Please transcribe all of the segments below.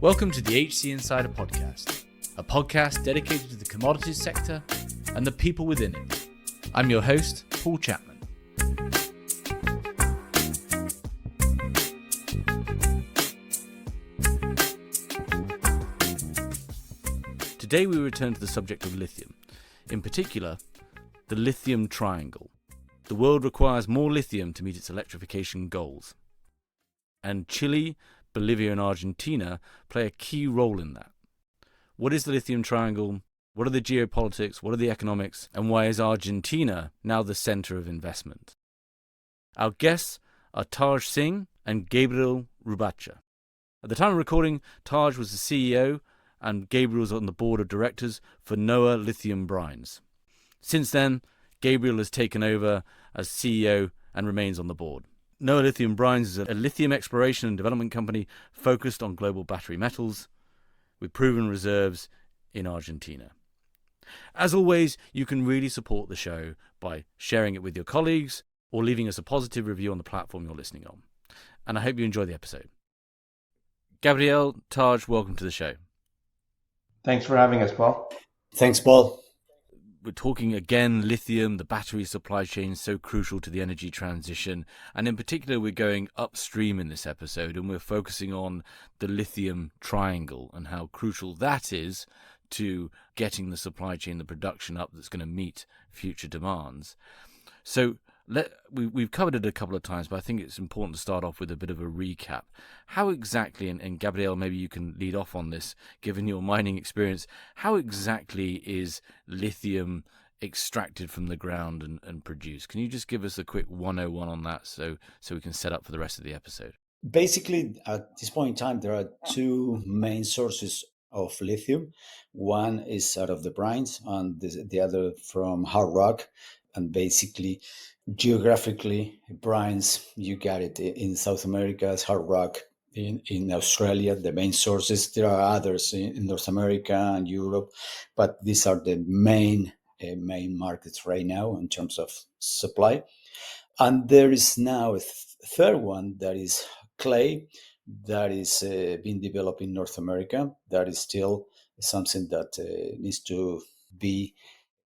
Welcome to the HC Insider Podcast, a podcast dedicated to the commodities sector and the people within it. I'm your host, Paul Chapman. Today we return to the subject of lithium, in particular, the Lithium Triangle. The world requires more lithium to meet its electrification goals. And Chile, Bolivia and Argentina play a key role in that. What is the Lithium Triangle? What are the geopolitics? What are the economics? And why is Argentina now the center of investment? Our guests are Singh and Gabriel Rubacha. At the time of recording, Taj was the CEO and Gabriel was on the board of directors for NOA Lithium Brines. Since then, Gabriel has taken over as CEO and remains on the board. NOA Lithium Brines is a lithium exploration and development company focused on global battery metals with proven reserves in Argentina. As always, you can really support the show by sharing it with your colleagues or leaving us a positive review on the platform you're listening on. And I hope you enjoy the episode. Gabriel, Taj, welcome to the show. Thanks for having us, Paul. Thanks, Paul. We're talking again lithium, the battery supply chain, so crucial to the energy transition. And in particular, we're going upstream in this episode and we're focusing on the Lithium Triangle and how crucial that is to getting the supply chain, the production up that's going to meet future demands. So we've covered it a couple of times, but I think it's important to start off with a bit of a recap. How exactly, and Gabriel, maybe you can lead off on this, given your mining experience, how exactly is lithium extracted from the ground and produced? Can you just give us a quick 101 on that so we can set up for the rest of the episode? Basically, at this point in time, there are two main sources of lithium. One is out of the brines and the other from hard rock. And basically, geographically, brines, you got it in South America, hard rock in Australia, the main sources. There are others in North America and Europe, but these are the main markets right now in terms of supply. And there is now a third one that is clay that is being developed in North America. That is still something that needs to be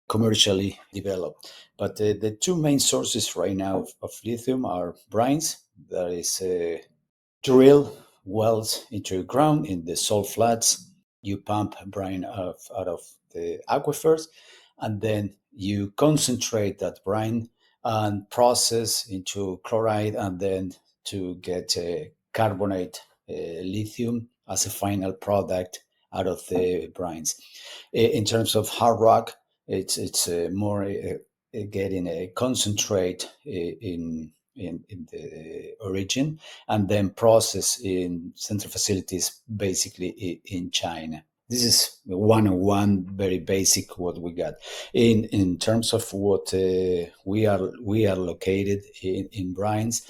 commercially developed. But the two main sources right now of lithium are brines, that is drill wells into the ground in the salt flats. You pump brine out of the aquifers, and then you concentrate that brine and process into chloride, and then to get carbonate lithium as a final product out of the brines. In terms of hard rock, it's more getting a concentrate in the origin and then process in central facilities, basically in China. This is 101, very basic what we got. In terms of what we are located in brines,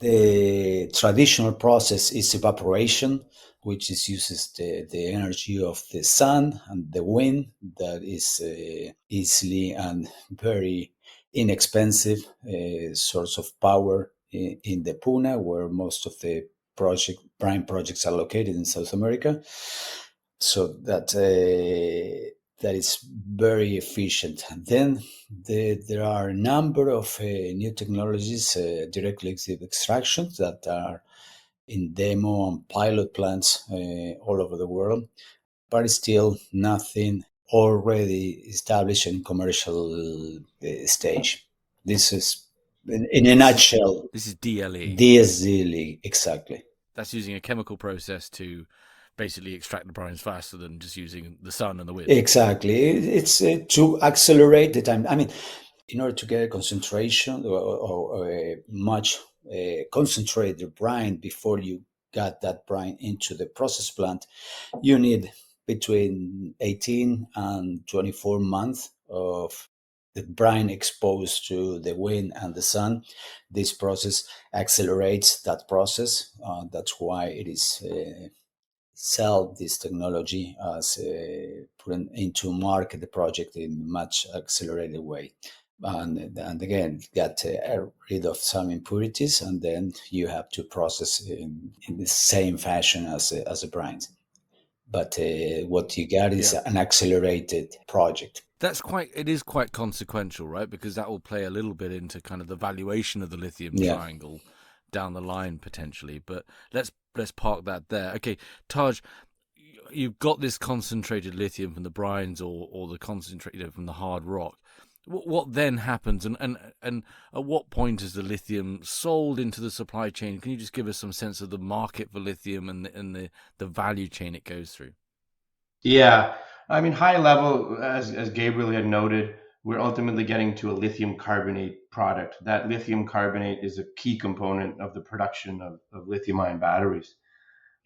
the traditional process is evaporation, which uses the energy of the sun and the wind that is easily and very inexpensive source of power in the Puna, where most of the brine projects are located in South America. So that is very efficient. And then there are a number of new technologies, direct liquid extractions that are in demo and pilot plants all over the world, but still nothing already established in commercial stage. This is, in a nutshell, this is DLE. DSLE, exactly. That's using a chemical process to basically extract the brines faster than just using the sun and the wind. Exactly. It's to accelerate the time. I mean, in order to get a concentration or a much concentrated brine before you got that brine into the process plant, you need between 18 and 24 months of the brine exposed to the wind and the sun. This process accelerates that process. That's why it is sell this technology as put into market the project in much accelerated way. And again, get rid of some impurities, and then you have to process in the same fashion as a brine. but what you got is an accelerated project. It is quite consequential, right? Because that will play a little bit into kind of the valuation of the lithium triangle down the line potentially. But let's park that there. Okay, Taj, you've got this concentrated lithium from the brines or the concentrate from the hard rock. What then happens, and at what point is the lithium sold into the supply chain? Can you just give us some sense of the market for lithium and the value chain it goes through? Yeah, I mean, high level, as Gabriel had noted, we're ultimately getting to a lithium carbonate product. That lithium carbonate is a key component of the production of lithium ion batteries.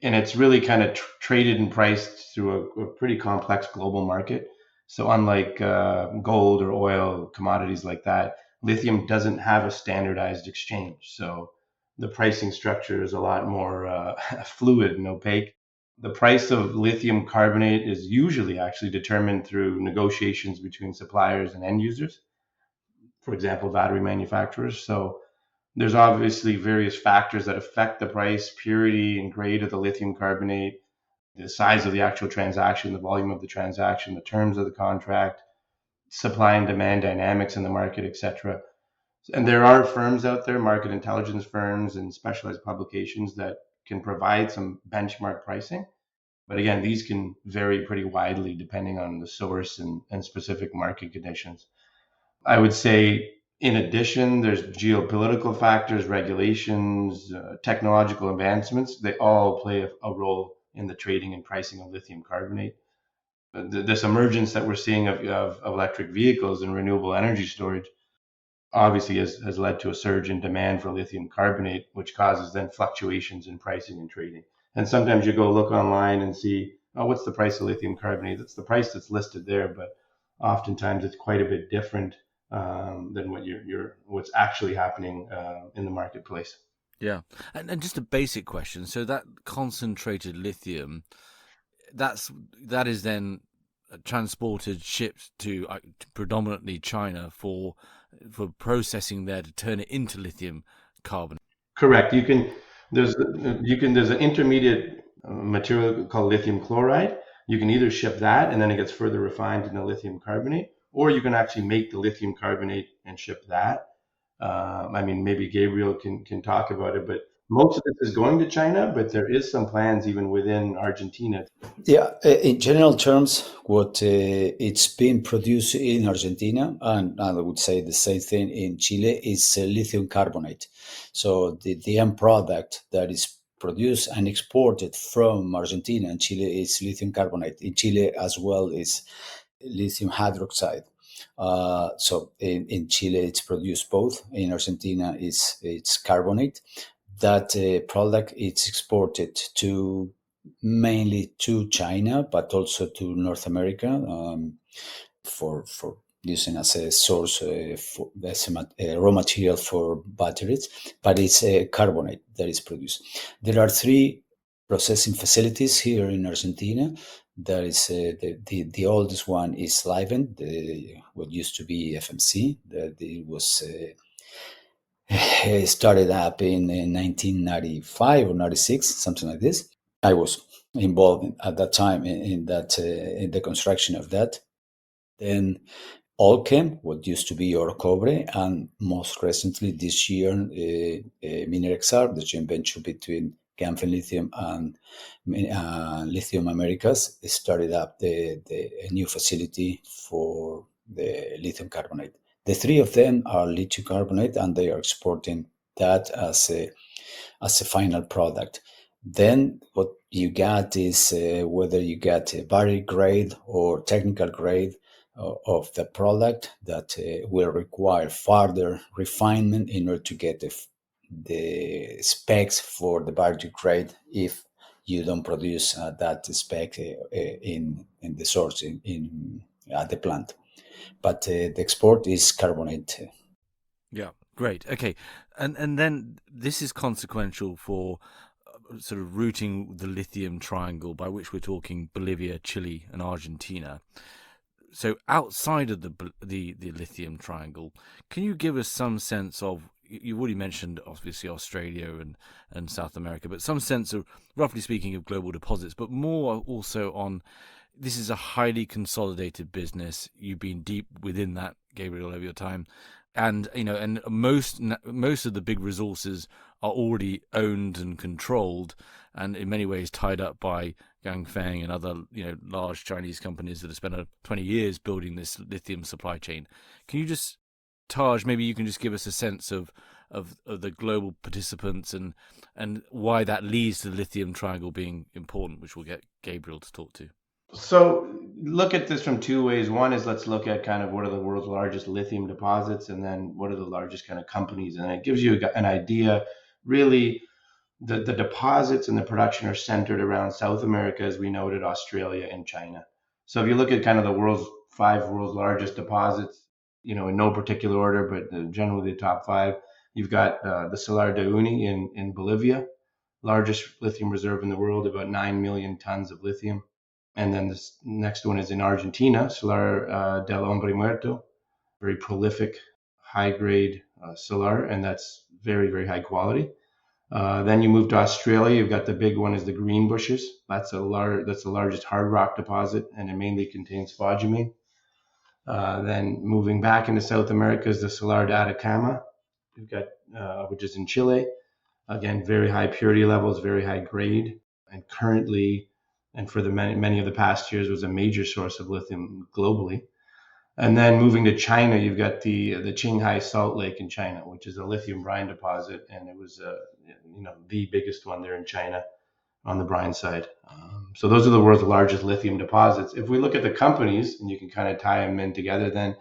And it's really kind of traded and priced through a pretty complex global market. So unlike gold or oil commodities like that, lithium doesn't have a standardized exchange. So the pricing structure is a lot more fluid and opaque. The price of lithium carbonate is usually actually determined through negotiations between suppliers and end users, for example, battery manufacturers. So there's obviously various factors that affect the price: purity and grade of the lithium carbonate, the size of the actual transaction, the volume of the transaction, the terms of the contract, supply and demand dynamics in the market, etc. And there are firms out there, market intelligence firms and specialized publications that can provide some benchmark pricing. But again, these can vary pretty widely depending on the source and specific market conditions. I would say, in addition, there's geopolitical factors, regulations, technological advancements. They all play a role in the trading and pricing of lithium carbonate. This emergence that we're seeing of electric vehicles and renewable energy storage obviously has led to a surge in demand for lithium carbonate, which causes then fluctuations in pricing and trading. And sometimes you go look online and see, oh, what's the price of lithium carbonate? That's the price that's listed there, but oftentimes it's quite a bit different than what's actually happening in the marketplace. Yeah, and just a basic question. So that concentrated lithium, that is then transported, shipped to predominantly China for processing there to turn it into lithium carbonate. Correct. There's an intermediate material called lithium chloride. You can either ship that and then it gets further refined into lithium carbonate, or you can actually make the lithium carbonate and ship that. I mean, maybe Gabriel can talk about it, but most of this is going to China, but there is some plans even within Argentina. Yeah, in general terms, what it's being produced in Argentina, and I would say the same thing in Chile, is lithium carbonate. So the end product that is produced and exported from Argentina and Chile is lithium carbonate. In Chile as well is lithium hydroxide. So in Chile it's produced both. In Argentina it's carbonate. That product is exported to mainly to China, but also to North America for using as a source as a raw material for batteries. But it's a carbonate that is produced. There are three processing facilities here in Argentina. There is the oldest one is Livent, what used to be FMC. That it was. Started up in 1995 or 96, something like this. I was involved at that time in that in the construction of that. Then Allkem, what used to be Orocobre, and most recently this year, Minerexar, the joint venture between Ganfeng Lithium and Lithium Americas, started up a new facility for the lithium carbonate. The three of them are lithium carbonate, and they are exporting that as a final product. Then what you got is whether you get a battery grade or technical grade of the product that will require further refinement in order to get the specs for the battery grade if you don't produce that spec in the source in at the plant. But the export is carbonate. Yeah, great. Okay, and then this is consequential for sort of routing the lithium triangle, by which we're talking Bolivia, Chile, and Argentina. So outside of the lithium triangle, can you give us some sense of you've already mentioned obviously Australia and South America, but some sense of, roughly speaking, of global deposits, but more also on, this is a highly consolidated business. You've been deep within that, Gabriel, over your time. And and most of the big resources are already owned and controlled, and in many ways tied up by Ganfeng and other large Chinese companies that have spent 20 years building this lithium supply chain. Can you just, Taj, maybe you can just give us a sense of the global participants and why that leads to the Lithium Triangle being important, which we'll get Gabriel to talk to. So look at this from two ways. One is, let's look at kind of what are the world's largest lithium deposits, and then what are the largest kind of companies. And it gives you an idea. Really, the deposits and the production are centered around South America, as we noted, Australia and China. So if you look at kind of the five world's largest deposits, in no particular order, but generally the top five, you've got the Salar de Uyuni in Bolivia, largest lithium reserve in the world, about 9 million tons of lithium. And then this next one is in Argentina, Salar del Hombre Muerto, very prolific, high-grade salar, and that's very, very high quality. Then you move to Australia. You've got the big one is the Greenbushes. That's the largest hard rock deposit, and it mainly contains spodumene. Then moving back into South America is the Salar de Atacama. You've got which is in Chile. Again, very high purity levels, very high grade, and currently, and for the many of the past years, was a major source of lithium globally. And then moving to China, you've got the Qinghai Salt Lake in China, which is a lithium brine deposit, and it was the biggest one there in China on the brine side. So those are the world's largest lithium deposits. If we look at the companies, and you can kind of tie them in together, then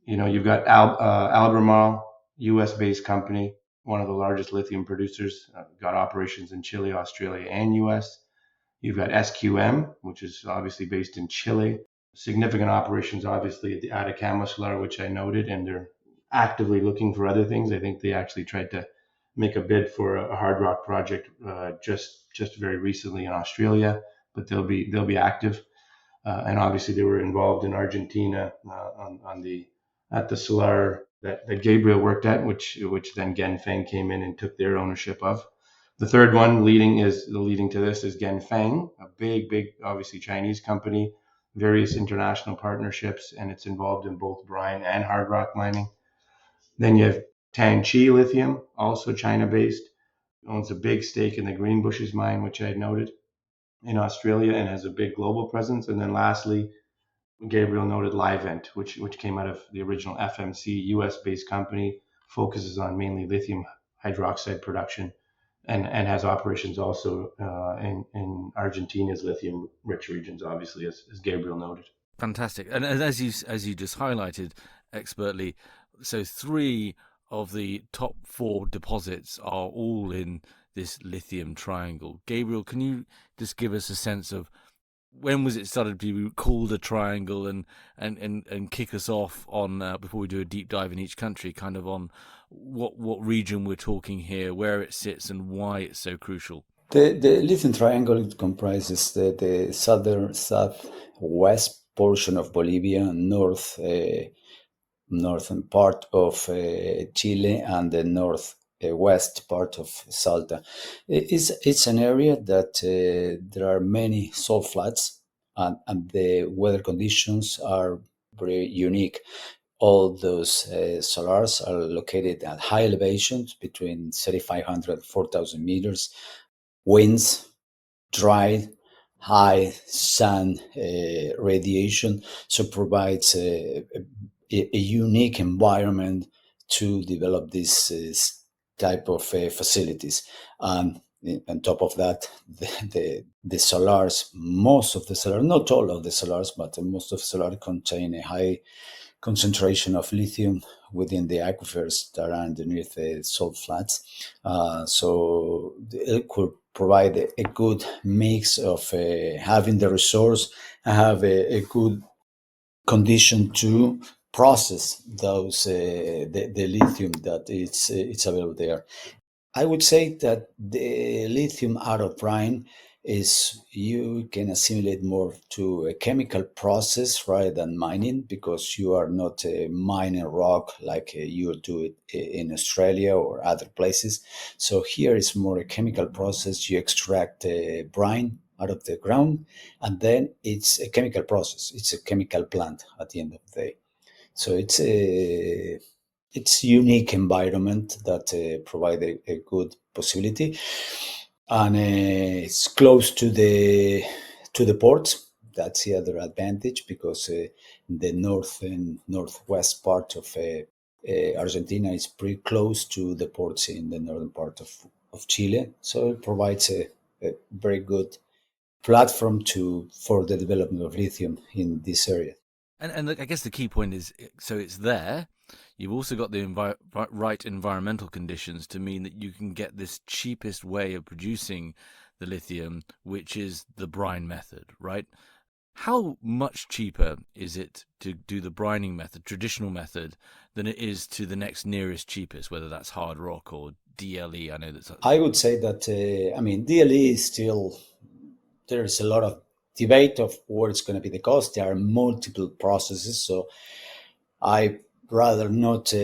you've got Albemarle, U.S.-based company, one of the largest lithium producers, got operations in Chile, Australia, and U.S. You've got SQM, which is obviously based in Chile. Significant operations, obviously, at the Atacama Salar, which I noted, and they're actively looking for other things. I think they actually tried to make a bid for a hard rock project just very recently in Australia, but they'll be active. And obviously, they were involved in Argentina at the Salar that Gabriel worked at, which then Ganfeng came in and took their ownership of. The third one leading to this is Ganfeng, a big, obviously Chinese company, various international partnerships, and it's involved in both brine and hard rock mining. Then you have Tianqi Lithium, also China-based, owns a big stake in the Greenbushes mine, which I noted, in Australia, and has a big global presence. And then lastly, Gabriel noted Livent, which came out of the original FMC, US-based company, focuses on mainly lithium hydroxide production, and has operations also in Argentina's lithium-rich regions, obviously, as Gabriel noted. Fantastic. And as you just highlighted expertly, so 3 of the top 4 deposits are all in this Lithium Triangle. Gabriel, can you just give us a sense of when was it started to be called a triangle, and kick us off on, before we do a deep dive in each country, kind of on what region we're talking here, where it sits, and why it's so crucial? The Lithium Triangle comprises the southwest portion of Bolivia, northern part of Chile, and the northwest part of Salta. It's an area that there are many salt flats, and the weather conditions are very unique. All those salars are located at high elevations between 3,500 and 4,000 meters. Winds, dry, high sun radiation, so provides a unique environment to develop this type of facilities. And on top of that, the salars, most of the salars, not all of the salars, but most of the salars contain a high concentration of lithium within the aquifers that are underneath the salt flats. So it could provide a good mix of having the resource and have a good condition to process those the lithium that it's available there. I would say that the lithium out of brine is you can assimilate more to a chemical process rather than mining, because you are not mining rock like you do it in Australia or other places. So here is more a chemical process. You extract brine out of the ground, and then it's a chemical process. It's a chemical plant at the end of the day. So it's unique environment that provide a good possibility, and it's close to the ports. That's the other advantage, because the north and northwest part of Argentina is pretty close to the ports in the northern part of Chile. So it provides a very good platform for the development of lithium in this area. And I guess the key point is, so it's there. You've also got the right environmental conditions to mean that you can get this cheapest way of producing the lithium, which is the brine method, right? How much cheaper is it to do the brining method, traditional method, than it is to the next nearest cheapest, whether that's hard rock or DLE? I know that's. I would say that DLE is still, there's a lot of debate of what it's going to be the cost. There are multiple processes, so I rather not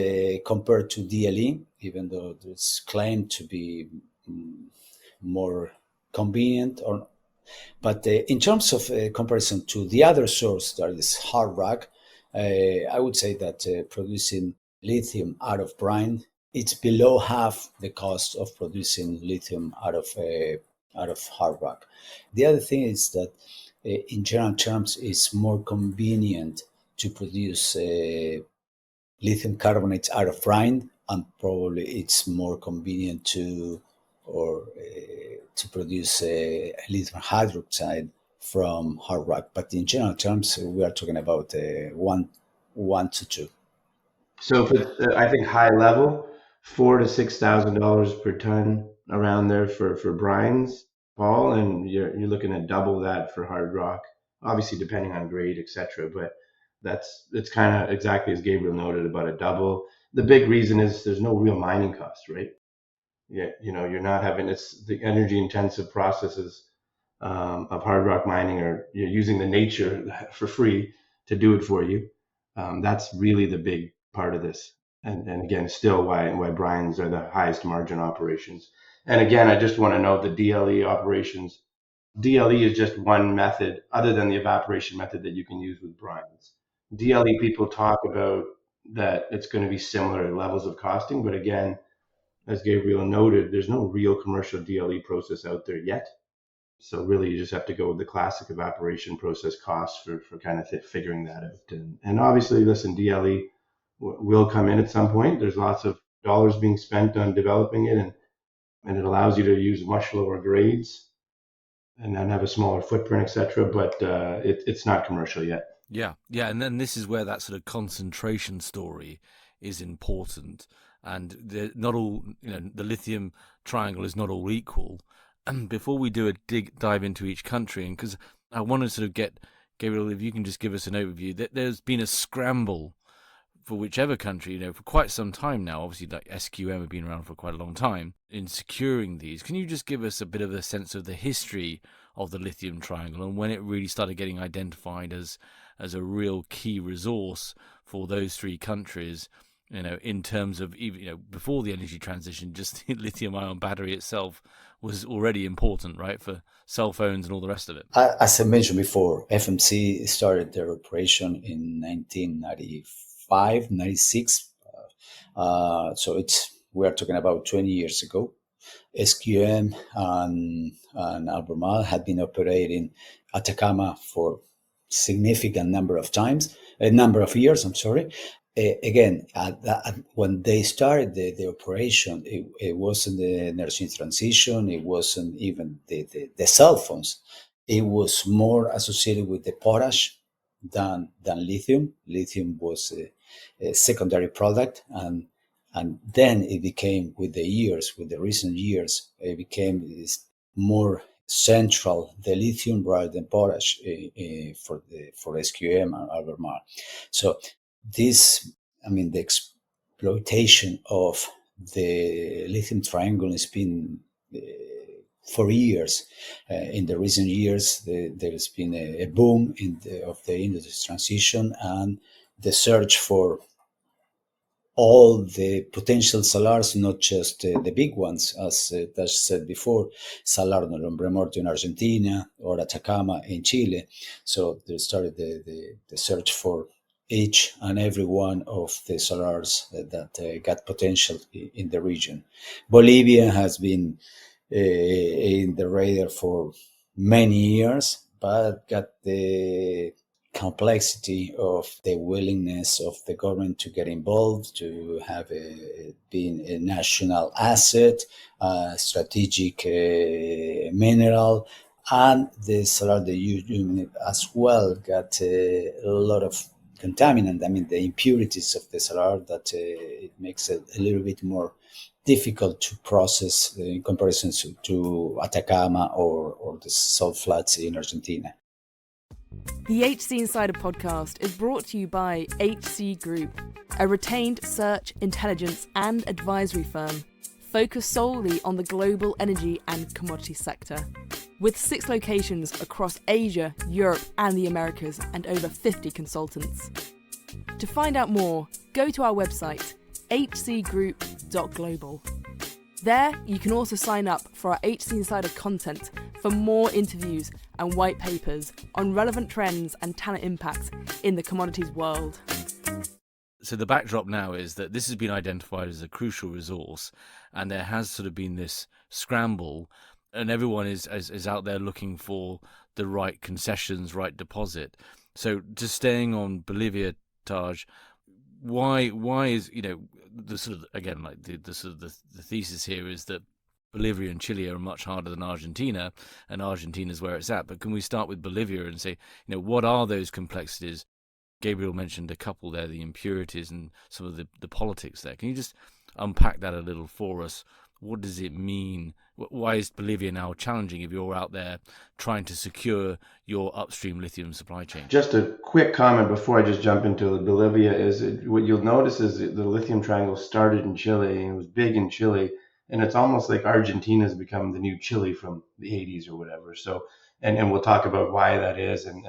compare to DLE, even though it's claimed to be more convenient. But in terms of comparison to the other source, that is hard rock, I would say that producing lithium out of brine, it's below half the cost of producing lithium out of hard rock. The other thing is that in general terms, it's more convenient to produce lithium carbonates out of brine, and probably it's more convenient to produce lithium hydroxide from hard rock. But in general terms, we are talking about one to two. So if it's, I think high level, $4,000 to $6,000 per ton around there for brines, Paul, and you're looking at double that for hard rock, obviously depending on grade, etc. But it's kind of exactly as Gabriel noted, about a double. The big reason is there's no real mining cost, right? Yeah, you're not having, it's the energy intensive processes of hard rock mining, or you're using the nature for free to do it for you. That's really the big part of this. And again, still why brines are the highest margin operations. And again, I just want to note the DLE operations. DLE is just one method other than the evaporation method that you can use with brines. DLE people talk about that it's going to be similar levels of costing, but again, as Gabriel noted, there's no real commercial DLE process out there yet. So really, you just have to go with the classic evaporation process costs for kind of figuring that out. And obviously, listen, DLE will come in at some point. There's lots of dollars being spent on developing it, and it allows you to use much lower grades and then have a smaller footprint, etc. But it's not commercial yet. Yeah, and then this is where that sort of concentration story is important. And not all, the lithium triangle is not all equal. And before we do a dive into each country, and because I want to sort of get, Gabriel, if you can just give us an overview, that there's been a scramble for whichever country, for quite some time now. Obviously, like SQM have been around for quite a long time in securing these. Can you just give us a bit of a sense of the history of the lithium triangle and when it really started getting identified as a real key resource for those three countries? In terms of even, before the energy transition, just the lithium ion battery itself was already important, right, for cell phones and all the rest of it. As I mentioned before, FMC started their operation in 1995, 96. So we are talking about 20 years ago. SQM and Albemarle had been operating Atacama for significant number of years. I'm sorry. Again, when they started the operation, it wasn't the energy transition. It wasn't even the cell phones. It was more associated with the potash than lithium. Lithium was a secondary product, and then it became, with the recent years, it became more central, the lithium rather than potash for SQM and Albemarle. So the exploitation of the lithium triangle has been for years. In the recent years, there has been a boom of the industry transition and the search for all the potential salars, not just the big ones, as Tash said before, Salar no Hombre Muerto in Argentina or Atacama in Chile. So they started the search for each and every one of the salars that got potential in the region. Bolivia has been in the radar for many years, but got the complexity of the willingness of the government to get involved, to have being a national asset, a strategic mineral, and the salar de Uyuni as well got a lot of contaminant. I mean, the impurities of the salar that it makes it a little bit more difficult to process in comparison to Atacama or the salt flats in Argentina. The HC Insider podcast is brought to you by HC Group, a retained search, intelligence and advisory firm focused solely on the global energy and commodity sector. With 6 locations across Asia, Europe and the Americas and over 50 consultants. To find out more, go to our website, hcgroup.global. There, you can also sign up for our HC Insider content for more interviews and white papers on relevant trends and talent impacts in the commodities world. So the backdrop now is that this has been identified as a crucial resource, and there has sort of been this scramble, and everyone is out there looking for the right concessions, right deposit. So just staying on Bolivia, Taj, why is, the sort of, again, like the thesis here is that Bolivia and Chile are much harder than Argentina, and Argentina is where it's at. But can we start with Bolivia and say, what are those complexities? Gabriel mentioned a couple there, the impurities and some of the politics there. Can you just unpack that a little for us? What does it mean? Why is Bolivia now challenging if you're out there trying to secure your upstream lithium supply chain? Just a quick comment before I just jump into Bolivia is what you'll notice is the Lithium Triangle started in Chile and it was big in Chile. And it's almost like Argentina has become the new Chile from the 80s or whatever. So, and we'll talk about why that is and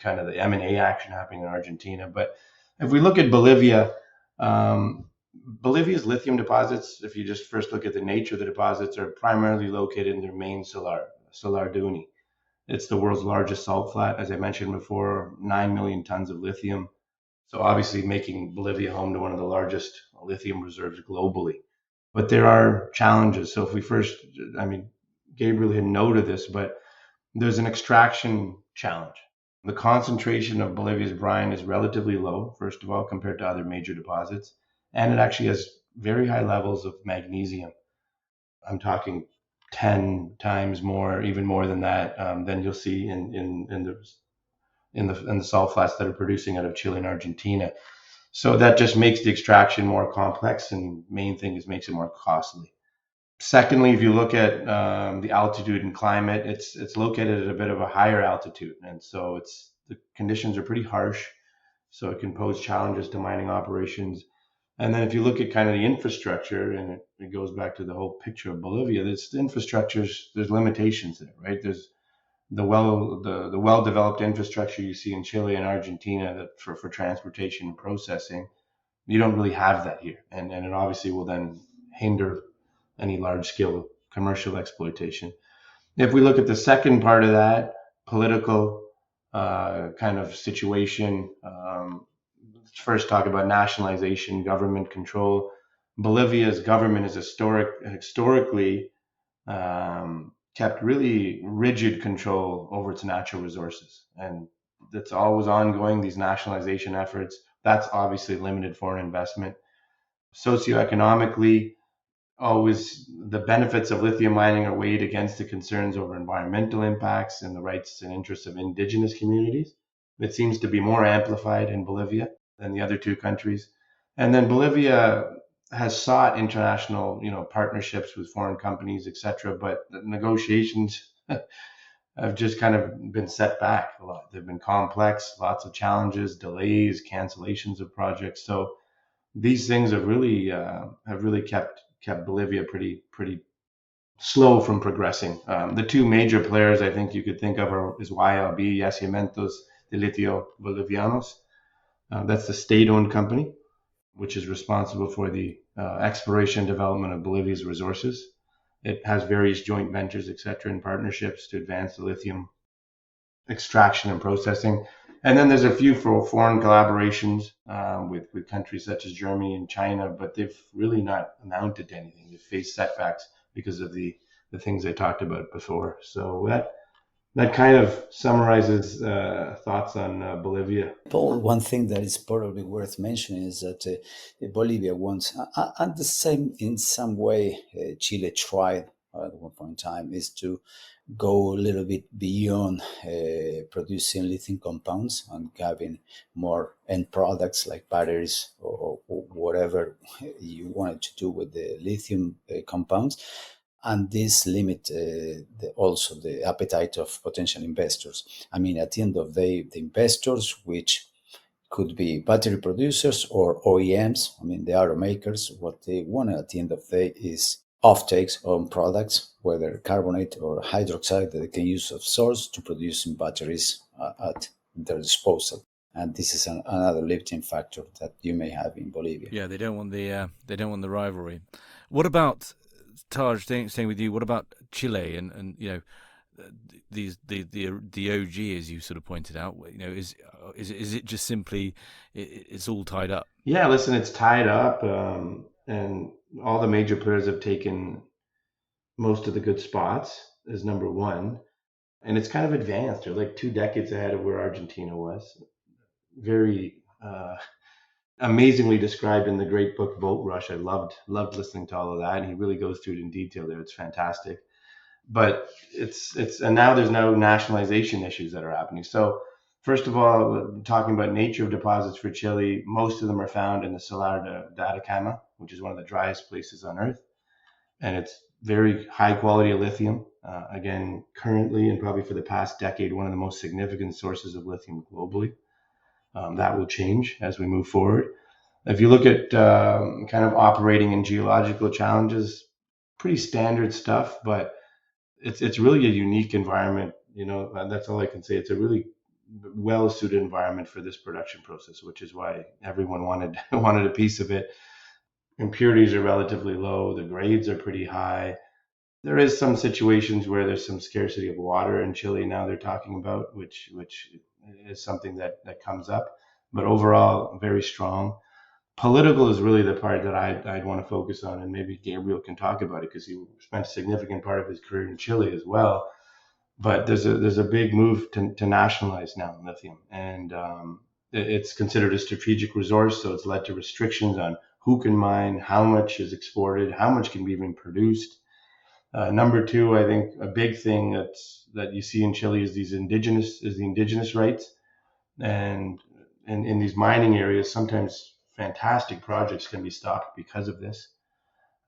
kind of the M&A action happening in Argentina. But if we look at Bolivia, Bolivia's lithium deposits, if you just first look at the nature of the deposits, are primarily located in their main Salar de Uyuni. It's the world's largest salt flat, as I mentioned before, 9 million tons of lithium. So obviously making Bolivia home to one of the largest lithium reserves globally. But there are challenges. So if we first, Gabriel had noted this, but there's an extraction challenge. The concentration of Bolivia's brine is relatively low, first of all, compared to other major deposits. And it actually has very high levels of magnesium. I'm talking 10 times more, even more than that, than you'll see in the salt flats that are producing out of Chile and Argentina. So that just makes the extraction more complex, and main thing is makes it more costly. Secondly, if you look at the altitude and climate, it's located at a bit of a higher altitude, and so the conditions are pretty harsh, so it can pose challenges to mining operations. And then if you look at kind of the infrastructure, and it goes back to the whole picture of Bolivia, there's limitations there, right? There's the well-developed infrastructure you see in Chile and Argentina that for transportation and processing, you don't really have that here. And it obviously will then hinder any large-scale commercial exploitation. If we look at the second part of that, political kind of situation, let's first talk about nationalization, government control. Bolivia's government is historically kept really rigid control over its natural resources. And that's always ongoing, these nationalization efforts. That's obviously limited foreign investment. Socioeconomically, always the benefits of lithium mining are weighed against the concerns over environmental impacts and the rights and interests of indigenous communities. It seems to be more amplified in Bolivia than the other two countries. And then Bolivia has sought international, partnerships with foreign companies, etc. But the negotiations have just kind of been set back a lot. They've been complex, lots of challenges, delays, cancellations of projects. So these things have really kept Bolivia pretty slow from progressing. The two major players I think you could think of is YLB, Yacimientos de Litio Bolivianos. That's the state-owned company, which is responsible for the exploration and development of Bolivia's resources. It has various joint ventures, etc., and partnerships to advance the lithium extraction and processing. And then there's a few foreign collaborations with countries such as Germany and China, but they've really not amounted to anything. They've faced setbacks because of the things I talked about before. So that kind of summarizes thoughts on Bolivia. Paul, one thing that is probably worth mentioning is that Bolivia wants, and the same in some way, Chile tried at one point in time, is to go a little bit beyond producing lithium compounds and having more end products like batteries or whatever you wanted to do with the lithium compounds. And this limit also the appetite of potential investors. I mean, at the end of the day, the investors, which could be battery producers or OEMs, I mean, the automakers, what they want at the end of the day is offtakes on products, whether carbonate or hydroxide, that they can use as source to produce batteries at their disposal. And this is another limiting factor that you may have in Bolivia. Yeah, they don't want the rivalry. What about Taj? Staying with you, what about Chile and the OG, as you sort of pointed out? Is it just simply it's all tied up? Yeah, listen, it's tied up, and all the major players have taken most of the good spots is number one, and it's kind of advanced. They're like 2 decades ahead of where Argentina was. Very amazingly described in the great book Boat Rush. I loved listening to all of that, and he really goes through it in detail there. It's fantastic. But it's and now there's no nationalization issues that are happening. So first of all, talking about nature of deposits for Chile, most of them are found in the Salar de Atacama, which is one of the driest places on Earth, and it's very high quality of lithium. Again, currently and probably for the past decade, one of the most significant sources of lithium globally. That will change as we move forward. If you look at kind of operating in geological challenges, pretty standard stuff, but it's really a unique environment. That's all I can say. It's a really well-suited environment for this production process, which is why everyone wanted a piece of it. Impurities are relatively low. The grades are pretty high. There is some situations where there's some scarcity of water in Chile now they're talking about, which is something that comes up. But overall, very strong. Political is really the part that I'd want to focus on, and maybe Gabriel can talk about it because he spent a significant part of his career in Chile as well. But there's a big move to nationalize now lithium, and it's considered a strategic resource, so it's led to restrictions on who can mine, how much is exported, how much can be even produced. Number two, I think a big thing that you see in Chile is the indigenous rights, and in these mining areas, sometimes fantastic projects can be stopped because of this,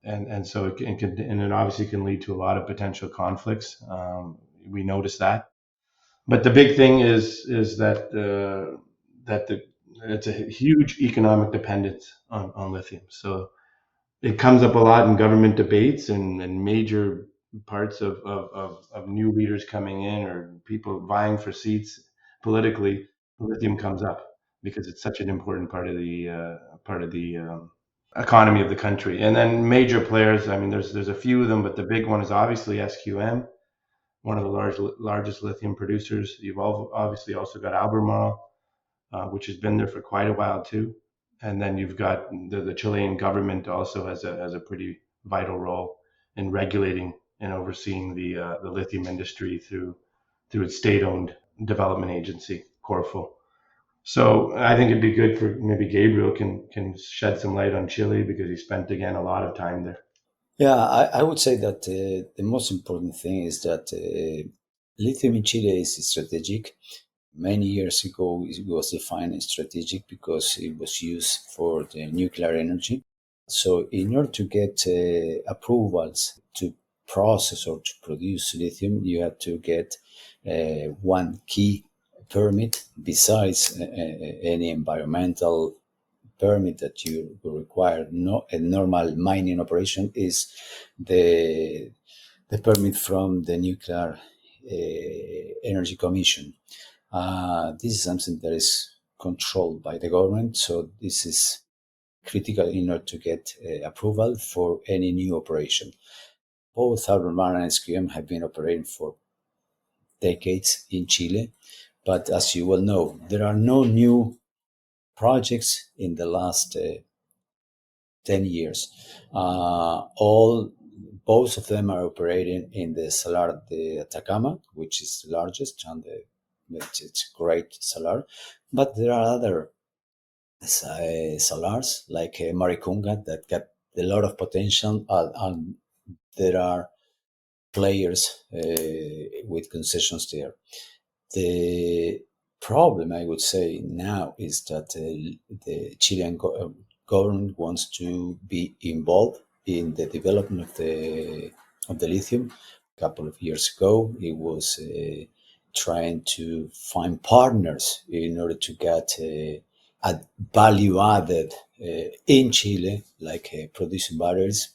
and so it obviously can lead to a lot of potential conflicts. We notice that, but the big thing is that it's a huge economic dependence on lithium. So it comes up a lot in government debates and major parts of new leaders coming in or people vying for seats politically. Lithium comes up because it's such an important part of the economy of the country. And then major players, I mean, there's a few of them, but the big one is obviously SQM, one of the largest lithium producers. You've obviously also got Albemarle, which has been there for quite a while too. And then you've got the Chilean government also has a pretty vital role in regulating and overseeing the lithium industry through its state-owned development agency, Corfo. So I think it'd be good for maybe Gabriel can shed some light on Chile because he spent again a lot of time there. Yeah, I would say that the most important thing is that lithium in Chile is strategic. Many years ago, it was defined as strategic because it was used for the nuclear energy. So in order to get approvals to process or to produce lithium, you have to get one key permit besides any environmental permit that you require. A normal mining operation is the the permit from the Nuclear Energy Commission. This is something that is controlled by the government, so this is critical in order to get approval for any new operation. Both Albemarle and SQM have been operating for decades in Chile, but as you well know, there are no new projects in the last 10 years. Both of them are operating in the Salar de Atacama, which is the largest, and it's great salar. But there are other salars like Maricunga that got a lot of potential, and there are players with concessions there. The problem, I would say, now is that the Chilean government wants to be involved in the development of the lithium. A couple of years ago, it was trying to find partners in order to get a value added in Chile, like producing batteries.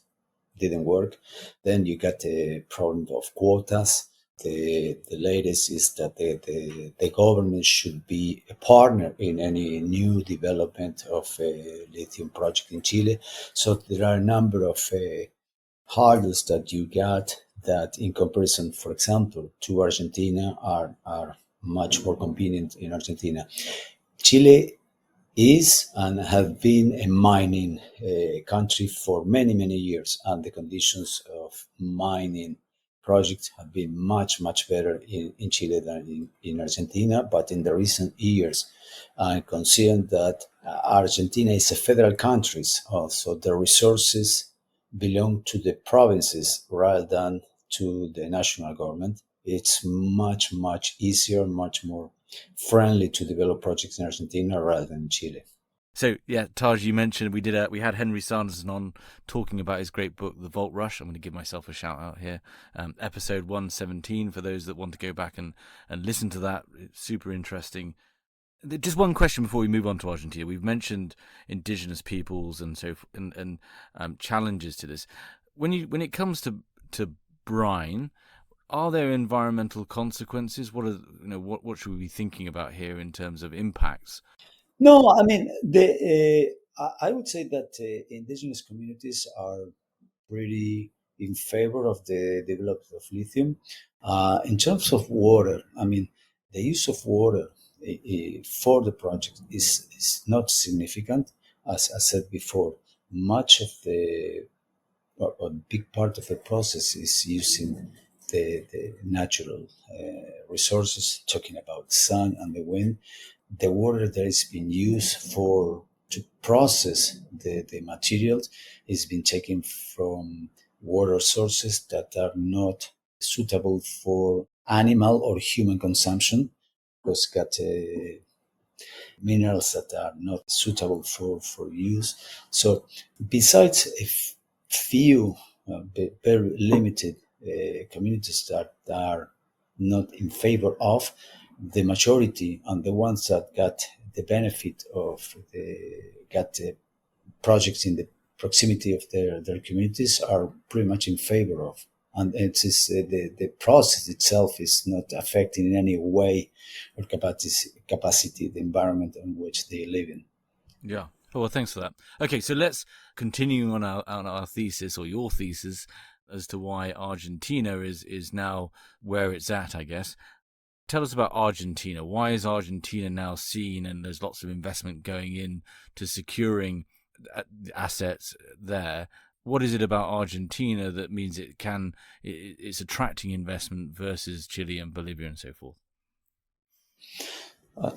Didn't work. Then you got the problem of quotas. The latest is that the government should be a partner in any new development of a lithium project in Chile. So there are a number of hurdles that you got that, in comparison, for example, to Argentina, are much more convenient in Argentina. Chile is and have been a mining country for many, many years, and the conditions of mining projects have been much, much better in Chile than in Argentina. But in the recent years, considering that Argentina is a federal country, so the resources belong to the provinces rather than to the national government, it's much, much easier, much more friendly to develop projects in Argentina rather than in Chile. So yeah, Taj, you mentioned we had Henry Sanderson on talking about his great book, The Vault Rush. I'm going to give myself a shout out here. Episode 117 for those that want to go back and listen to that. It's super interesting. Just one question before we move on to Argentina. We've mentioned indigenous peoples and so and challenges to this. When it comes to brine, are there environmental consequences? What should we be thinking about here in terms of impacts? No, I mean, I would say that indigenous communities are pretty in favor of the development of lithium. In terms of water, I mean, the use of water for the project is not significant. As I said before, much of a big part of the process is using the natural resources, talking about the sun and the wind. The water that is being used to process the materials is being taken from water sources that are not suitable for animal or human consumption, because got minerals that are not suitable for use. So besides a few very limited communities that are not in favor of, the majority and the ones that got the benefit of the projects in the proximity of their communities are pretty much in favor of. And it is the process itself is not affecting in any way or capacity the environment in which they live in. Yeah. Well, thanks for that. Okay, so let's continue on our thesis, or your thesis, as to why Argentina is now where it's at, I guess. Tell us about Argentina. Why is Argentina now seen, and there's lots of investment going in to securing assets there? What is it about Argentina that means it's attracting investment versus Chile and Bolivia and so forth?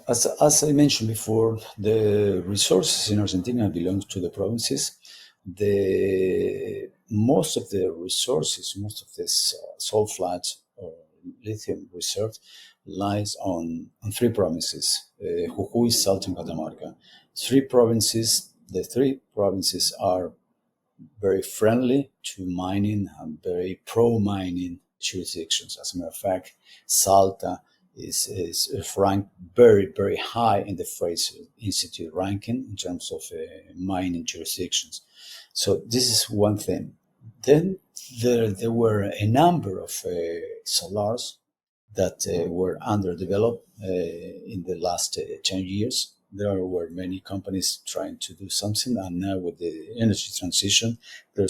As I mentioned before, the resources in Argentina belong to the provinces. Most of the resources, most of this salt flats or lithium reserve lies on three provinces: Jujuy, Salta, and Catamarca. The three provinces are very friendly to mining and very pro-mining jurisdictions. As a matter of fact, Salta is ranked very, very high in the Fraser Institute ranking in terms of mining jurisdictions. So this is one thing. Then there were a number of salars that were underdeveloped in the last 10 years. There were many companies trying to do something, and now with the energy transition, there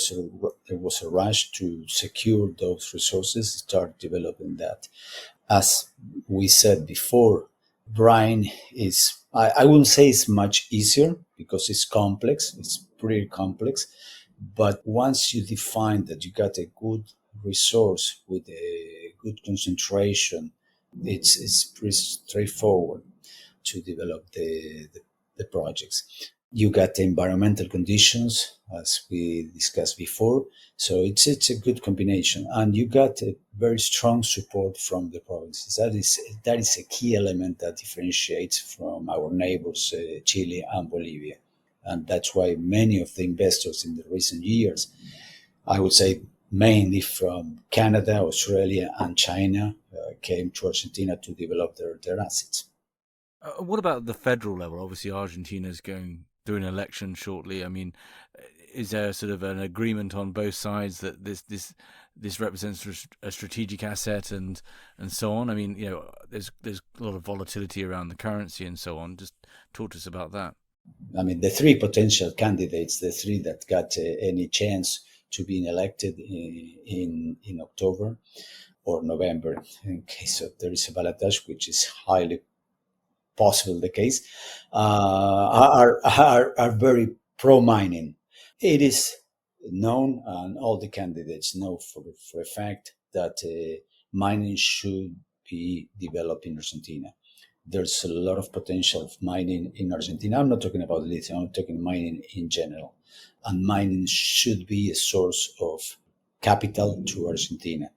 was a rush to secure those resources, start developing that. As we said before, brine is, I wouldn't say it's much easier because it's complex, it's pretty complex, but once you define that you got a good resource with a good concentration, it's pretty straightforward to develop the projects. You got the environmental conditions, as we discussed before, so it's a good combination, and you got a very strong support from the provinces. That is a key element that differentiates from our neighbors, Chile and Bolivia, and that's why many of the investors in the recent years, I would say mainly from Canada, Australia, and China, came to Argentina to develop their assets. What about the federal level? Obviously, Argentina is going through an election shortly. I mean, is there sort of an agreement on both sides that this represents a strategic asset and so on? I mean, there's a lot of volatility around the currency and so on. Just talk to us about that. I mean, the three potential candidates, the three that got any chance to be elected in October or November, in case there is a ballotage, which is highly possible the case, are very pro-mining. It is known, and all the candidates know for a fact, that mining should be developed in Argentina. There's a lot of potential of mining in Argentina. I'm not talking about lithium, I'm talking mining in general. And mining should be a source of capital to Argentina.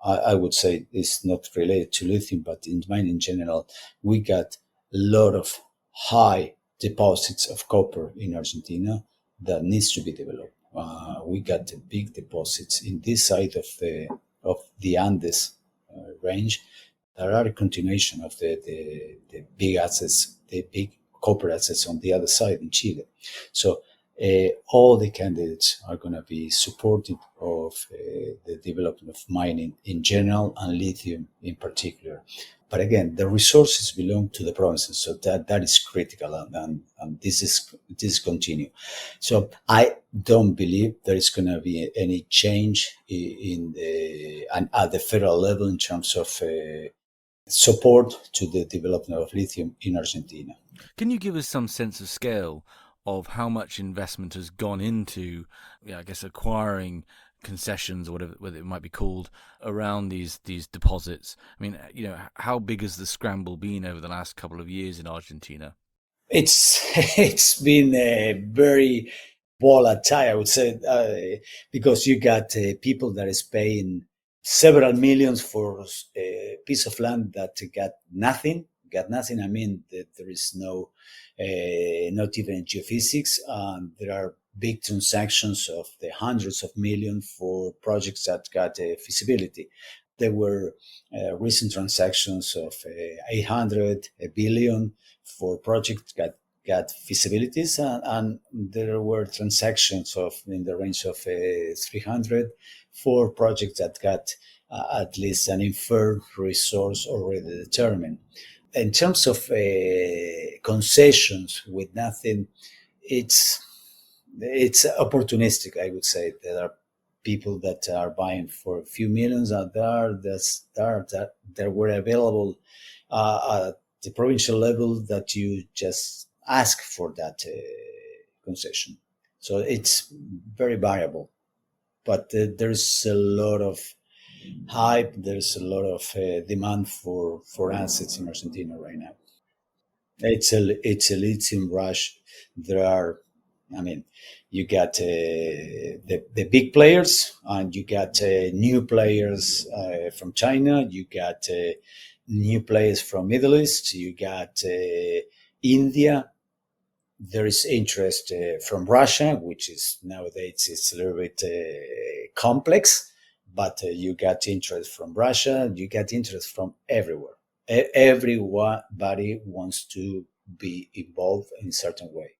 I would say it's not related to lithium, but in mining in general, we got a lot of high deposits of copper in Argentina that needs to be developed. We got big deposits in this side of the Andes range. There are a continuation of the big assets, the big copper assets on the other side in Chile. So all the candidates are going to be supportive of the development of mining in general and lithium in particular. But again, the resources belong to the provinces, so that is critical, and this is continue. So I don't believe there is going to be any change at the federal level in terms of support to the development of lithium in Argentina. Can you give us some sense of scale of how much investment has gone into, I guess, acquiring concessions or whatever it might be called around these deposits? I mean, how big has the scramble been over the last couple of years in Argentina? It's been very volatile, I would say, because you got people that is paying several millions for a piece of land that got nothing. I mean, there is no, not even geophysics. There are big transactions of the hundreds of millions for projects that got feasibility. There were recent transactions of 800, a billion for projects that got feasibilities, and there were transactions of in the range of 300 for projects that got at least an inferred resource already determined. In terms of concessions with nothing, it's opportunistic, I would say. There are people that are buying for a few millions out there that were available at the provincial level that you just ask for that concession. So it's very variable, but there's a lot of hype. There's a lot of demand for assets in Argentina right now. It's a lithium rush. There are, I mean, you got the big players, and you got new players from China. You got new players from Middle East. You got India. There is interest from Russia, which is nowadays it's a little bit complex, but you got interest from Russia. You got interest from everywhere. Everybody wants to be involved in a certain way.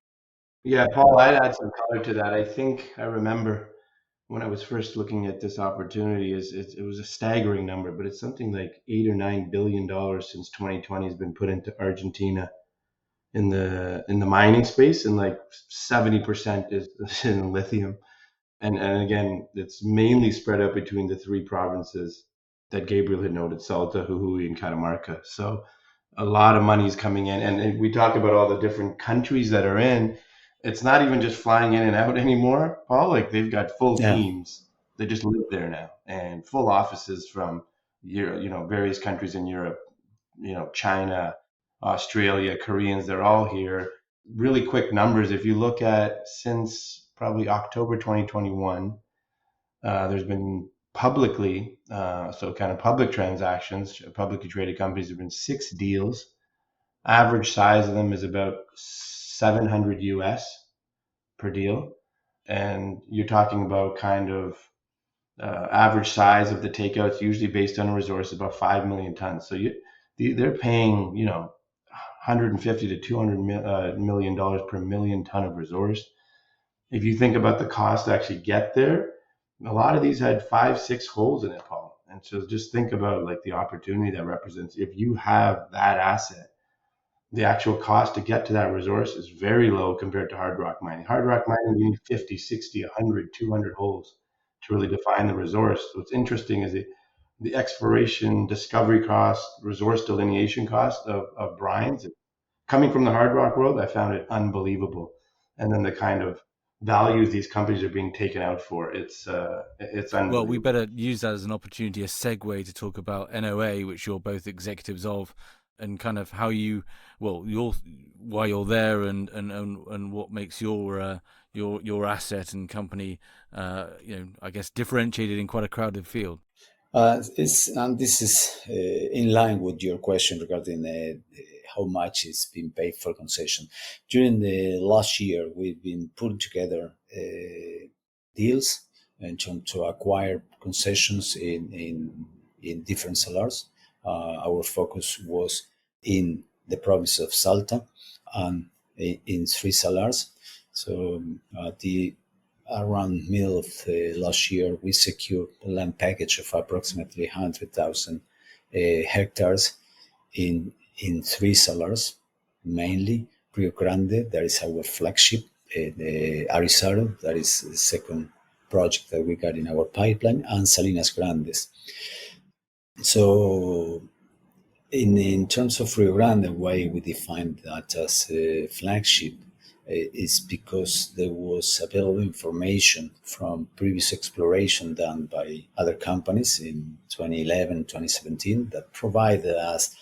Yeah, Paul, I'd add some color to that. I think I remember when I was first looking at this opportunity, it was a staggering number, but it's something like $8 or $9 billion since 2020 has been put into Argentina in the mining space, and like 70% is in lithium. And again, it's mainly spread out between the three provinces that Gabriel had noted: Salta, Jujuy, and Catamarca. So a lot of money is coming in, and we talk about all the different countries that are in. It's not even just flying in and out anymore, Paul. Like, they've got full teams that just live there now, and full offices from various countries in Europe, China, Australia, Koreans. They're all here. Really quick numbers. If you look at since probably October 2021, there's been publicly, so kind of public transactions, publicly traded companies, have been 6 deals. Average size of them is about 700 US per deal. And you're talking about kind of average size of the takeouts, usually based on a resource, about 5 million tons. So they're paying, $150 to $200 million per million ton of resource. If you think about the cost to actually get there, a lot of these had 5-6 holes in it, Paul. And so just think about like the opportunity that represents. If you have that asset, the actual cost to get to that resource is very low compared to hard rock mining. Hard rock mining, you need 50, 60, 100, 200 holes to really define the resource. What's interesting is the exploration, discovery cost, resource delineation cost of brines. Coming from the hard rock world, I found it unbelievable. And then the kind of values these companies are being taken out for, it's unbelievable. Well, we better use that as an opportunity, a segue, to talk about NOA, which you're both executives of, and kind of how why you're there, and what makes your asset and company, I guess, differentiated in quite a crowded field. This is in line with your question regarding how much is being paid for concession. During the last year, we've been putting together deals and to acquire concessions in different salars. Our focus was in the province of Salta and in 3 salars. So around middle of last year, we secured a land package of approximately 100,000 hectares in 3 salars, mainly Rio Grande, that is our flagship, the Arizaro, that is the second project that we got in our pipeline, and Salinas Grandes. So in terms of Rio Grande, why we defined that as a flagship is because there was available information from previous exploration done by other companies in 2011, 2017 that provided us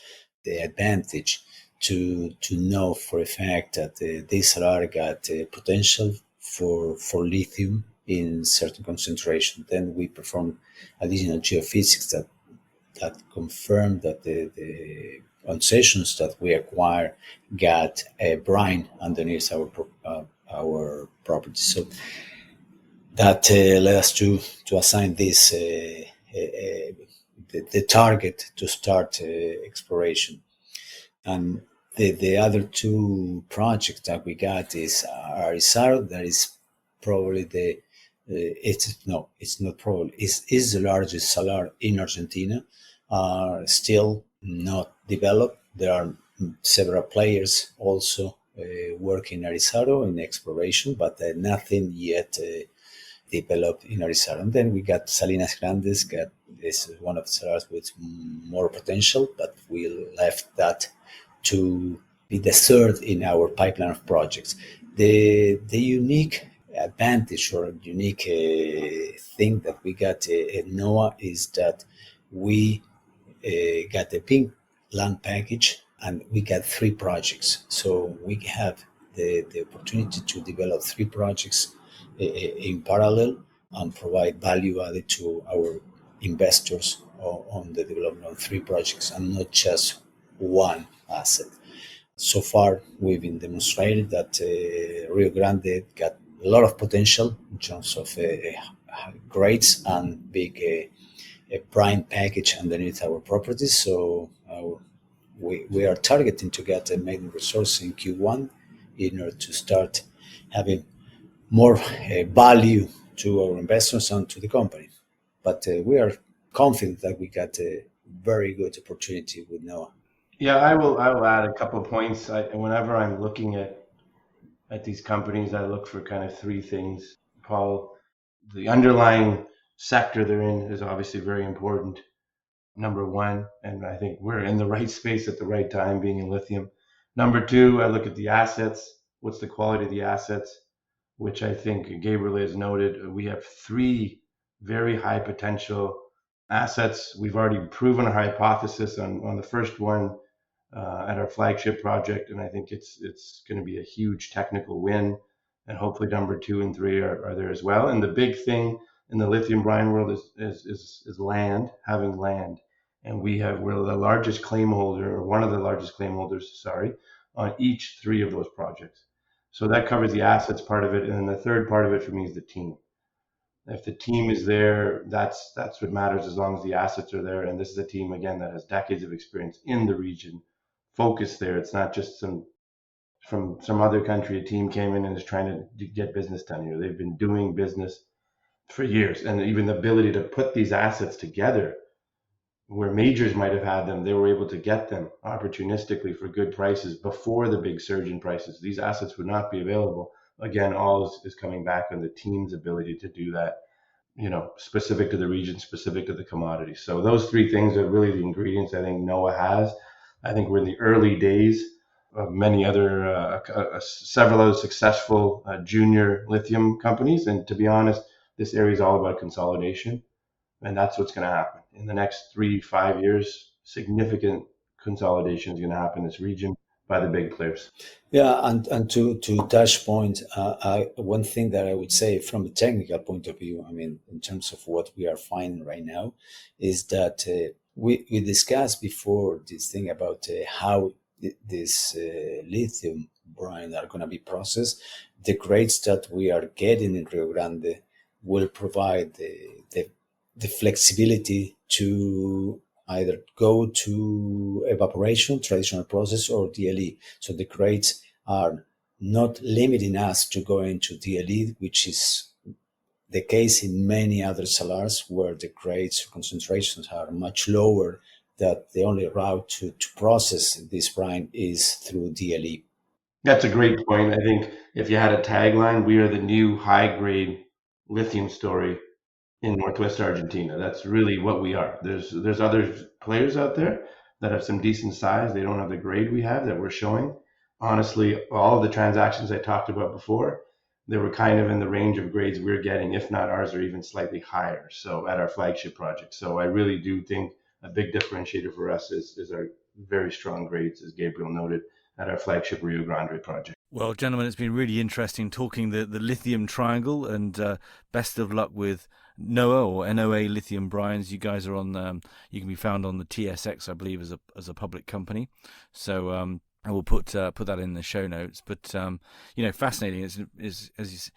the advantage to know for a fact that this salar got potential for lithium in certain concentration. Then we performed additional geophysics that confirmed that the concessions that we acquired got a brine underneath our property. So that led us to assign this the target to start exploration. And the other 2 projects that we got is Arizaro, that is probably it's the largest salar in Argentina, still not developed. There are several players also working in Arizaro in exploration, but nothing yet developed in Arizaro. And then we got Salinas Grandes. This is one of the salars with more potential, but we left that to be the third in our pipeline of projects. The unique advantage or unique thing that we got at NOA is that we got a big land package and we got 3 projects. So we have the opportunity to develop 3 projects in parallel and provide value added to our investors on the development of 3 projects and not just one asset. So far, we've been demonstrated that Rio Grande got a lot of potential in terms of grades and big a brine package underneath our properties. So we are targeting to get a maiden resource in Q1 in order to start having more value to our investors and to the company. But we are confident that we got a very good opportunity with NOA. Yeah, I will add a couple of points. Whenever I'm looking at these companies, I look for kind of three things, Paul. The underlying sector they're in is obviously very important, number one, and I think we're in the right space at the right time, being in lithium. Number two, I look at the assets. What's the quality of the assets? Which I think Gabriel has noted. We have three very high potential assets. We've already proven our hypothesis on the first one at our flagship project, and I think it's going to be a huge technical win. And hopefully number 2 and 3 are there as well. And the big thing in the lithium brine world is land, having land. And we're the largest claim holder, or one of the largest claim holders, on each 3 of those projects. So that covers the assets part of it. And then the third part of it for me is the team. If the team is there, that's what matters, as long as the assets are there. And this is a team, again, that has decades of experience in the region, focused there. It's not just from some other country, a team came in and is trying to get business done here. They've been doing business for years. And even the ability to put these assets together, where majors might have had them, they were able to get them opportunistically for good prices before the big surge in prices. These assets would not be available. Again, all is coming back on the team's ability to do that, specific to the region, specific to the commodity. So those 3 things are really the ingredients I think NOA has. I think we're in the early days of many other, several other successful junior lithium companies. And to be honest, this area is all about consolidation. And that's what's going to happen. In the next 3-5 years, significant consolidation is going to happen in this region by the big players. Yeah, and to touch point, one thing that I would say from a technical point of view, in terms of what we are finding right now, is that we discussed before this thing about how this lithium brine are going to be processed. The grades that we are getting in Rio Grande will provide the flexibility to either go to evaporation, traditional process, or DLE. So the grades are not limiting us to go into DLE, which is the case in many other salars where the grades or concentrations are much lower, that the only route to process this brine is through DLE. That's a great point. I think if you had a tagline, we are the new high-grade lithium story in Northwest Argentina. That's really what we are. There's other players out there that have some decent size. They don't have the grade we have that we're showing. Honestly, all of the transactions I talked about before, they were kind of in the range of grades we're getting, if not ours are even slightly higher. So at our flagship project. So I really do think a big differentiator for us is our very strong grades, as Gabriel noted, at our flagship Rio Grande project. Well, gentlemen, it's been really interesting talking the Lithium Triangle, and best of luck with NOA or NOA Lithium Brines. You guys are on. You can be found on the TSX, I believe, as a public company. So I will put that in the show notes. But fascinating. It's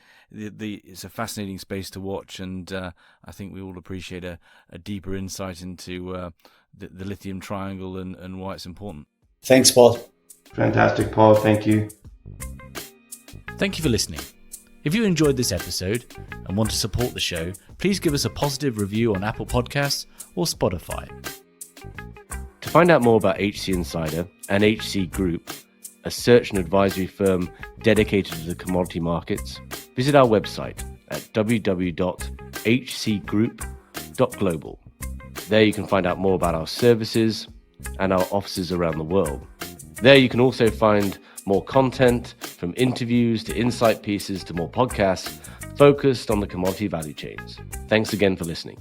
a fascinating space to watch, and I think we all appreciate a deeper insight into the Lithium Triangle and why it's important. Thanks, Paul. Fantastic, Paul. Thank you. Thank you for listening. If you enjoyed this episode and want to support the show, please give us a positive review on Apple Podcasts or Spotify. To find out more about HC Insider and HC Group, a search and advisory firm dedicated to the commodity markets, visit our website at www.hcgroup.global. There you can find out more about our services and our offices around the world. There you can also find more content, from interviews to insight pieces to more podcasts focused on the commodity value chains. Thanks again for listening.